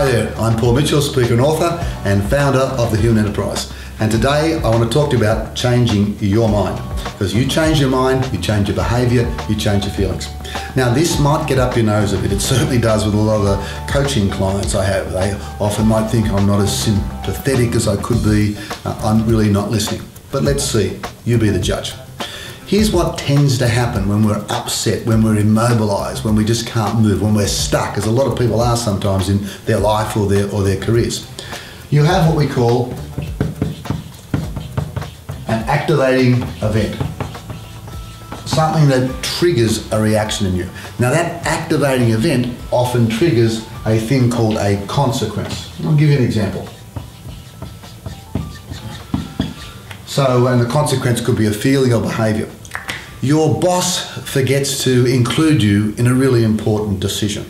Hi there, I'm Paul Mitchell, speaker and author and founder of The Human Enterprise. And today I want to talk to you about changing your mind. Because you change your mind, you change your behaviour, you change your feelings. Now this might get up your nose a bit, it certainly does with a lot of the coaching clients I have. They often might think I'm not as sympathetic as I could be, I'm really not listening. But let's see, you be the judge. Here's what tends to happen when we're upset, when we're immobilised, when we just can't move, when we're stuck, as a lot of people are sometimes in their life or their careers. You have what we call an activating event, something that triggers a reaction in you. Now that activating event often triggers a thing called a consequence. I'll give you an example. So, and the consequence could be a feeling or behaviour. Your boss forgets to include you in a really important decision.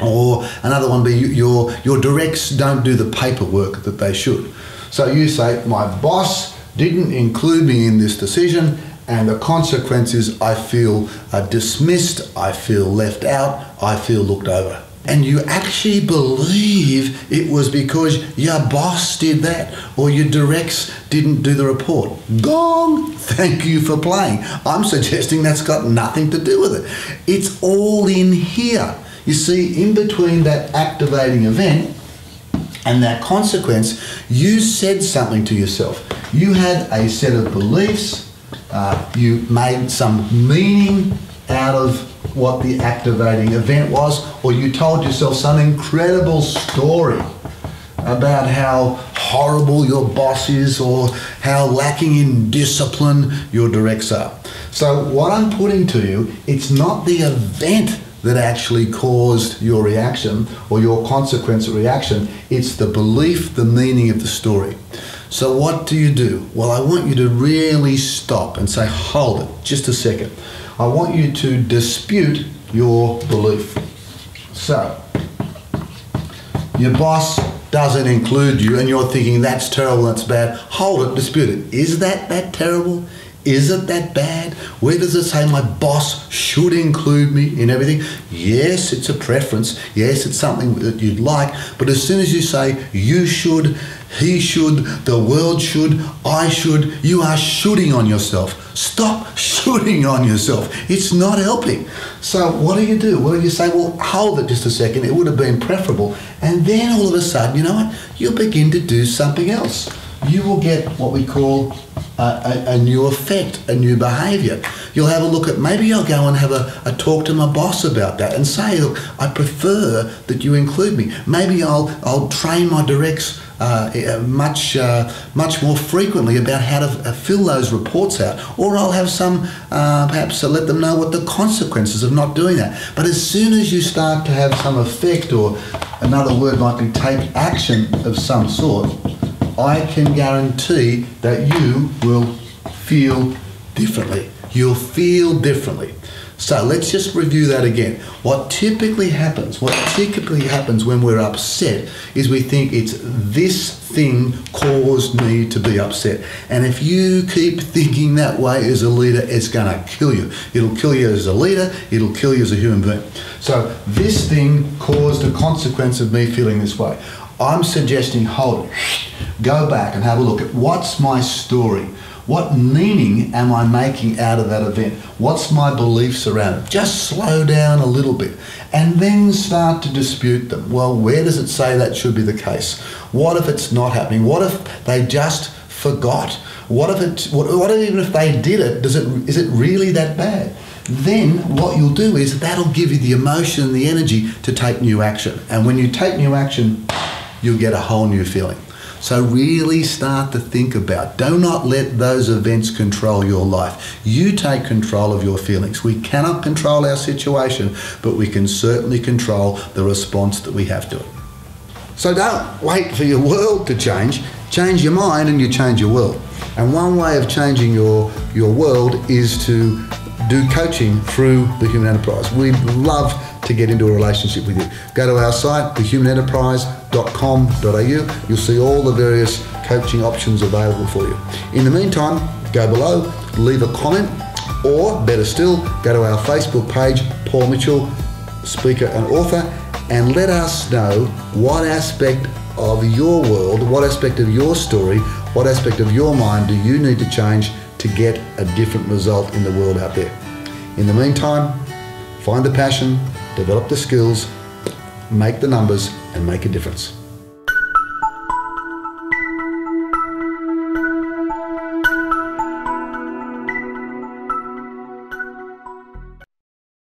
Or another one be your directs don't do the paperwork that they should. So you say, my boss didn't include me in this decision, and the consequence is I feel dismissed, I feel left out, I feel looked over. And you actually believe it was because your boss did that or your directs didn't do the report. Gong! Thank you for playing. I'm suggesting that's got nothing to do with it. It's all in here. You see, in between that activating event and that consequence, you said something to yourself. You had a set of beliefs, you made some meaning out of what the activating event was, or you told yourself some incredible story about how horrible your boss is or how lacking in discipline your directs are. So what I'm putting to you, it's not the event that actually caused your reaction or your consequence reaction, it's the belief, the meaning of the story. So what do? Well, I want you to really stop and say, hold it, just a second. I want you to dispute your belief. So, your boss doesn't include you and you're thinking that's terrible, that's bad. Hold it, dispute it. Is that terrible? Is it that bad? Where does it say my boss should include me in everything? Yes, it's a preference. Yes, it's something that you'd like. But as soon as you say you should, he should, the world should, I should, you are shooting on yourself. Stop shooting on yourself. It's not helping. So what do? Well, you say, well, hold it just a second. It would have been preferable. And then all of a sudden, you know what? You'll begin to do something else. You will get what we call a new effect, a new behaviour. You'll have a look at, maybe I'll go and have a talk to my boss about that and say, look, I prefer that you include me. Maybe I'll train my directs much more frequently about how to fill those reports out, or I'll have some perhaps let them know what the consequences of not doing that. But as soon as you start to have some effect, or another word might be take action of some sort, I can guarantee that you will feel differently. You'll feel differently. So let's just review that again. What typically happens when we're upset is we think it's this thing caused me to be upset. And if you keep thinking that way as a leader, it's gonna kill you. It'll kill you as a leader, it'll kill you as a human being. So this thing caused a consequence of me feeling this way. I'm suggesting, hold it, go back and have a look at what's my story. What meaning am I making out of that event? What's my beliefs around it? Just slow down a little bit and then start to dispute them. Well, where does it say that should be the case? What if it's not happening? What if they just forgot? What if even if they did it, is it really that bad? Then what you'll do is that'll give you the emotion and the energy to take new action. And when you take new action, you'll get a whole new feeling. So really start to think about, do not let those events control your life. You take control of your feelings. We cannot control our situation, but we can certainly control the response that we have to it. So don't wait for your world to change. Change your mind and you change your world. And one way of changing your world is to do coaching through the Human Enterprise. We'd love to get into a relationship with you. Go to our site, thehumanenterprise.com.au. You'll see all the various coaching options available for you. In the meantime, go below, leave a comment, or better still, go to our Facebook page, Paul Mitchell, speaker and author, and let us know what aspect of your world, what aspect of your story, what aspect of your mind do you need to change to get a different result in the world out there. In the meantime, find the passion, develop the skills, make the numbers, and make a difference.